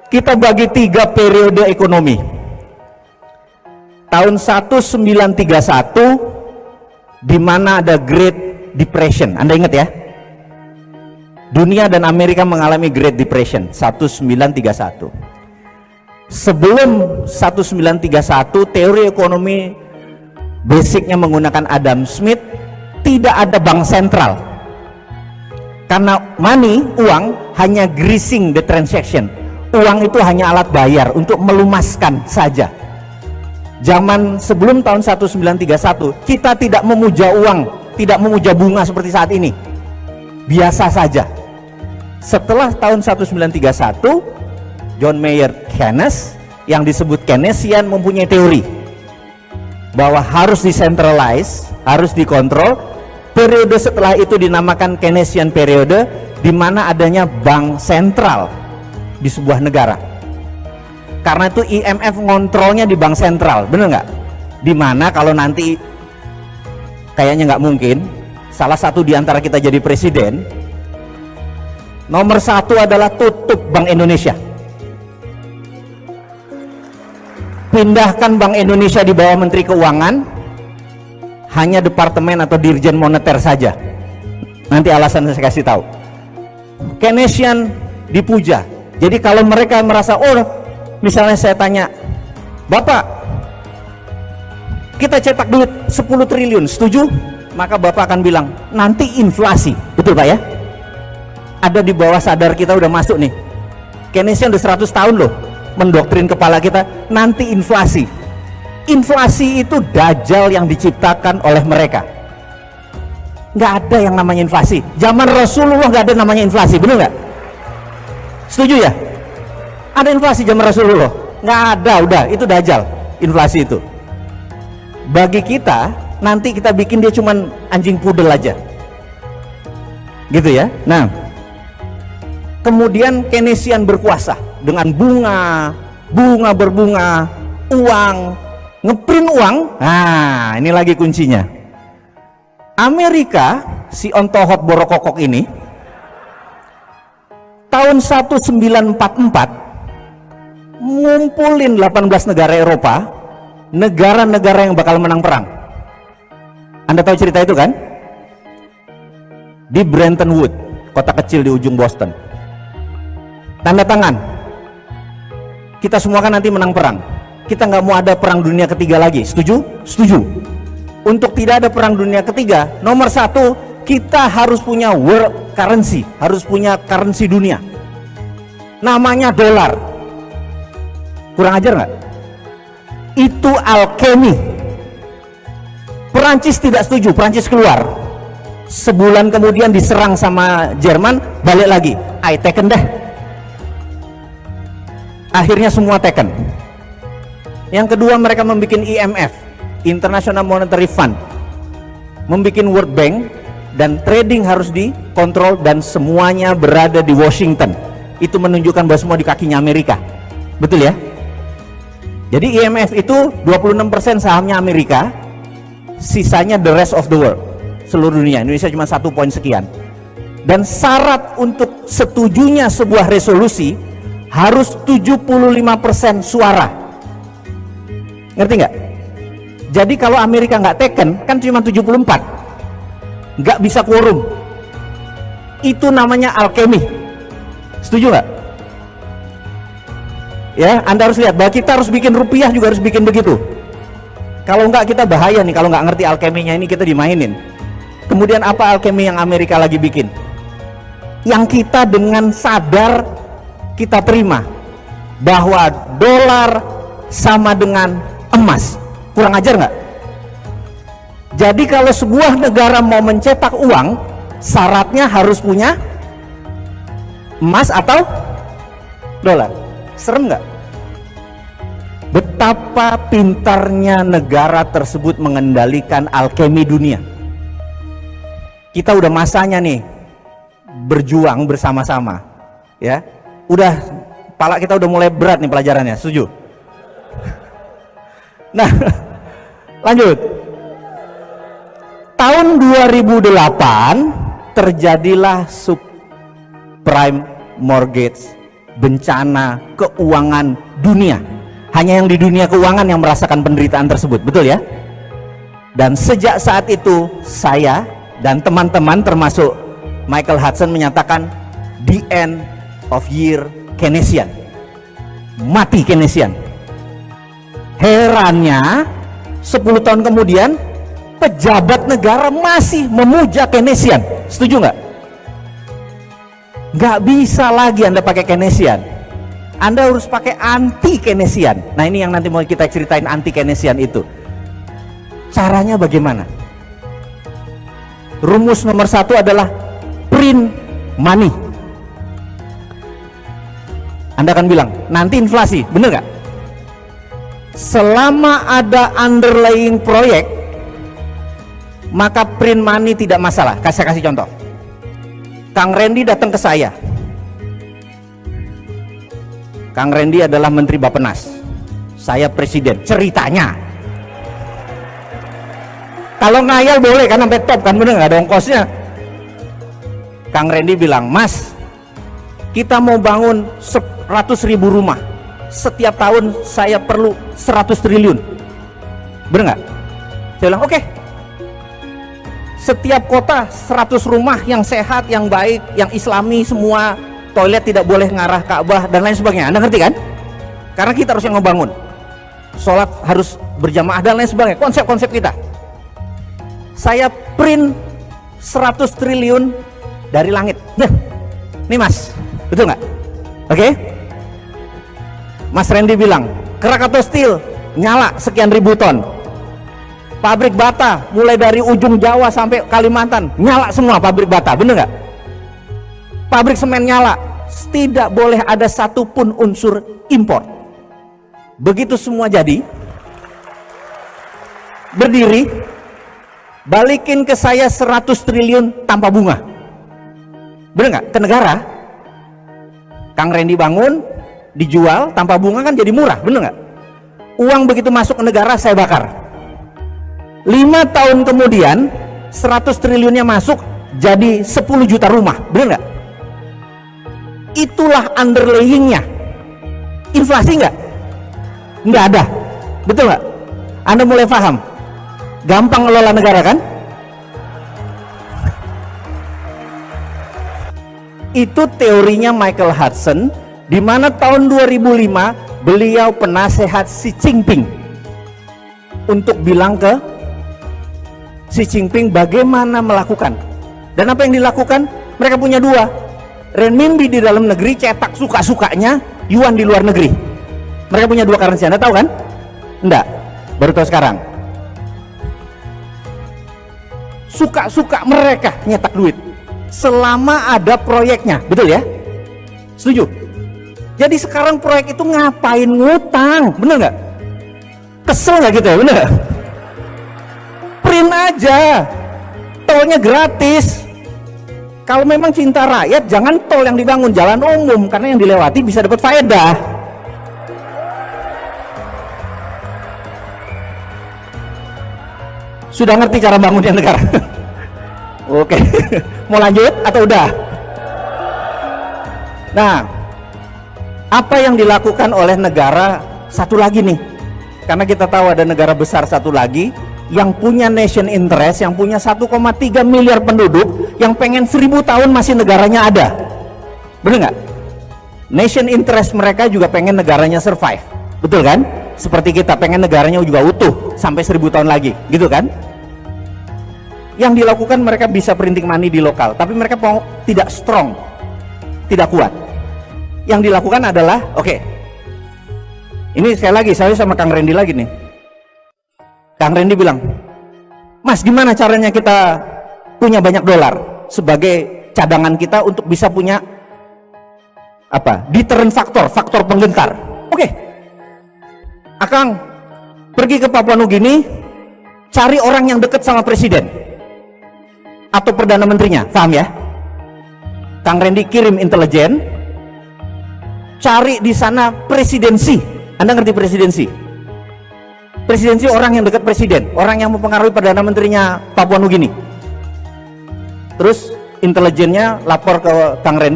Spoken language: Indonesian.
kita bagi 3 periode ekonomi. Tahun 1931 di mana ada Great Depression. Anda ingat ya? Dunia dan Amerika mengalami Great Depression 1931. Sebelum 1931 teori ekonomi basicnya menggunakan Adam Smith, tidak ada bank sentral. Karena money, uang, hanya greasing the transaction. Uang itu hanya alat bayar untuk melumaskan saja. Zaman sebelum tahun 1931 kita tidak memuja uang, tidak memuja bunga seperti saat ini. Biasa saja. Setelah tahun 1931, John Maynard Keynes yang disebut Keynesian mempunyai teori bahwa harus decentralize, harus dikontrol. Periode setelah itu dinamakan Keynesian periode, di mana adanya bank sentral di sebuah negara. Karena itu IMF ngontrolnya di bank sentral, bener nggak? Dimana kalau nanti kayaknya nggak mungkin salah satu di antara kita jadi presiden, nomor 1 adalah tutup Bank Indonesia, pindahkan Bank Indonesia di bawah Menteri Keuangan, hanya departemen atau dirjen moneter saja. Nanti alasan saya kasih tahu. Keynesian dipuja. Jadi kalau mereka merasa, oh misalnya saya tanya, Bapak kita cetak duit 10 triliun, setuju? Maka Bapak akan bilang, nanti inflasi. Betul Pak ya? Ada di bawah sadar kita udah masuk nih. Keynesian udah 100 tahun loh mendoktrin kepala kita, nanti inflasi. Inflasi itu dajjal yang diciptakan oleh mereka. Nggak ada yang namanya inflasi. Zaman Rasulullah nggak ada namanya inflasi, bener nggak? Setuju ya? Ada inflasi zaman Rasulullah? Nggak ada, udah itu dajjal inflasi itu. Bagi kita nanti kita bikin dia cuman anjing pudel aja, gitu ya. Nah, kemudian Keynesian berkuasa dengan bunga berbunga, uang, ngeprint uang. Nah, ini lagi kuncinya. Amerika, si ontohot borokokok ini, tahun 1944 ngumpulin 18 negara Eropa, negara-negara yang bakal menang perang. Anda tahu cerita itu kan? Di Bretton Woods, kota kecil di ujung Boston. Tanda tangan, kita semua kan nanti menang perang. Kita nggak mau ada perang dunia ketiga lagi, setuju? Setuju. Untuk tidak ada perang dunia ketiga, nomor 1 kita harus punya world currency, harus punya currency dunia, namanya dolar. Kurang ajar nggak? Itu alkemi. Perancis tidak setuju, Perancis keluar. Sebulan kemudian diserang sama Jerman, balik lagi, I taken dah. Akhirnya semua taken. Yang kedua, mereka membuat IMF, International Monetary Fund, membuat World Bank, dan trading harus dikontrol dan semuanya berada di Washington. Itu menunjukkan bahwa semua di kakinya Amerika. Betul ya? Jadi IMF itu 26% sahamnya Amerika, sisanya the rest of the world, seluruh dunia. Indonesia cuma 1 poin sekian. Dan syarat untuk setujunya sebuah resolusi harus 75% suara. Ngerti nggak? Jadi kalau Amerika nggak taken, kan cuma 74, nggak bisa quorum. Itu namanya alkemi. Setuju nggak? Ya, Anda harus lihat bahwa kita harus bikin rupiah juga harus bikin begitu. Kalau nggak kita bahaya nih, kalau nggak ngerti alkeminya ini kita dimainin. Kemudian apa alkemi yang Amerika lagi bikin? Yang kita dengan sadar kita terima bahwa dolar sama dengan emas. Kurang ajar nggak? Jadi kalau sebuah negara mau mencetak uang, syaratnya harus punya emas atau dolar. Serem nggak? Betapa pintarnya negara tersebut mengendalikan alkemi dunia. Kita udah masanya nih berjuang bersama-sama, ya. Udah, pala kita udah mulai berat nih pelajarannya, setuju? Nah, lanjut. Tahun 2008 terjadilah subprime mortgage bencana keuangan dunia. Hanya yang di dunia keuangan yang merasakan penderitaan tersebut, betul ya? Dan sejak saat itu saya dan teman-teman termasuk Michael Hudson menyatakan the end of year Keynesian, mati Keynesian. Herannya 10 tahun kemudian pejabat negara masih memuja Keynesian. Setuju nggak? Nggak bisa lagi Anda pakai Keynesian, Anda harus pakai anti Keynesian. Nah, ini yang nanti mau kita ceritain, anti Keynesian itu caranya bagaimana. Rumus nomor 1 adalah print money. Anda akan bilang nanti inflasi, bener nggak? Selama ada underlying proyek, maka print money tidak masalah. Saya kasih contoh. Kang Randy datang ke saya. Kang Randy adalah Menteri Bappenas, saya Presiden. Ceritanya, kalau ngayal boleh kan sampai top kan, bener nggak ada ongkosnya. Kang Randy bilang, Mas, kita mau bangun 100.000 rumah. Setiap tahun saya perlu 100 triliun. Bener nggak? Saya bilang oke. Setiap kota 100 rumah yang sehat, yang baik, yang islami semua, toilet tidak boleh ngarah Ka'bah dan lain sebagainya. Anda ngerti kan? Karena kita harus yang ngebangun. Sholat harus berjamaah dan lain sebagainya. Konsep-konsep kita. Saya print 100 triliun dari langit. Nah, nih Mas, betul nggak? Oke? Mas Randy bilang, Krakatau Steel nyala sekian ribu ton. Pabrik bata mulai dari ujung Jawa sampai Kalimantan nyala semua pabrik bata, bener nggak? Pabrik semen nyala, tidak boleh ada satupun unsur impor. Begitu semua jadi, berdiri, balikin ke saya 100 triliun tanpa bunga, bener nggak? Ke negara. Kang Randy bangun, dijual tanpa bunga kan jadi murah, bener nggak? Uang begitu masuk ke negara saya bakar. 5 tahun kemudian 100 triliunnya masuk jadi 10 juta rumah, bener nggak? Itulah underlayingnya. Inflasi nggak? Nggak ada, betul nggak? Anda mulai paham? Gampang ngelola negara kan? Itu teorinya Michael Hudson, di mana tahun 2005 beliau penasehat Xi Jinping untuk bilang ke Xi Jinping bagaimana melakukan. Dan apa yang dilakukan? Mereka punya dua, renminbi di dalam negeri cetak suka-sukanya, yuan di luar negeri. Mereka punya dua currency. Anda tahu kan? Enggak, baru tahu sekarang. Suka-suka mereka nyetak duit selama ada proyeknya, betul ya? Setuju? Jadi sekarang proyek itu ngapain ngutang, bener nggak? Kesel nggak gitu ya, bener nggak? Print aja, tolnya gratis. Kalau memang cinta rakyat, jangan tol yang dibangun, jalan umum, karena yang dilewati bisa dapat faedah. Sudah ngerti cara bangunnya negara? Oke, mau lanjut atau udah? Nah, apa yang dilakukan oleh negara satu lagi nih, karena kita tahu ada negara besar satu lagi yang punya nation interest, yang punya 1,3 miliar penduduk, yang pengen 1000 tahun masih negaranya ada, bener nggak? Nation interest mereka juga pengen negaranya survive, betul kan? Seperti kita pengen negaranya juga utuh sampai 1000 tahun lagi, gitu kan? Yang dilakukan mereka bisa printing money di lokal, tapi mereka mau tidak strong, tidak kuat. Yang dilakukan adalah, oke, ini sekali lagi saya sama Kang Randy lagi nih. Kang Randy bilang, Mas, gimana caranya kita punya banyak dolar sebagai cadangan kita untuk bisa punya apa? Deterrent faktor, faktor penggentar. Oke, Akang pergi ke Papua Nugini, cari orang yang dekat sama presiden atau perdana menterinya, paham ya? Kang Randy kirim intelijen, cari di sana presidensi. Anda ngerti presidensi? Presidensi orang yang dekat presiden, orang yang mempengaruhi perdana menterinya Papua Nugini. Terus intelijennya lapor ke Kang Randy.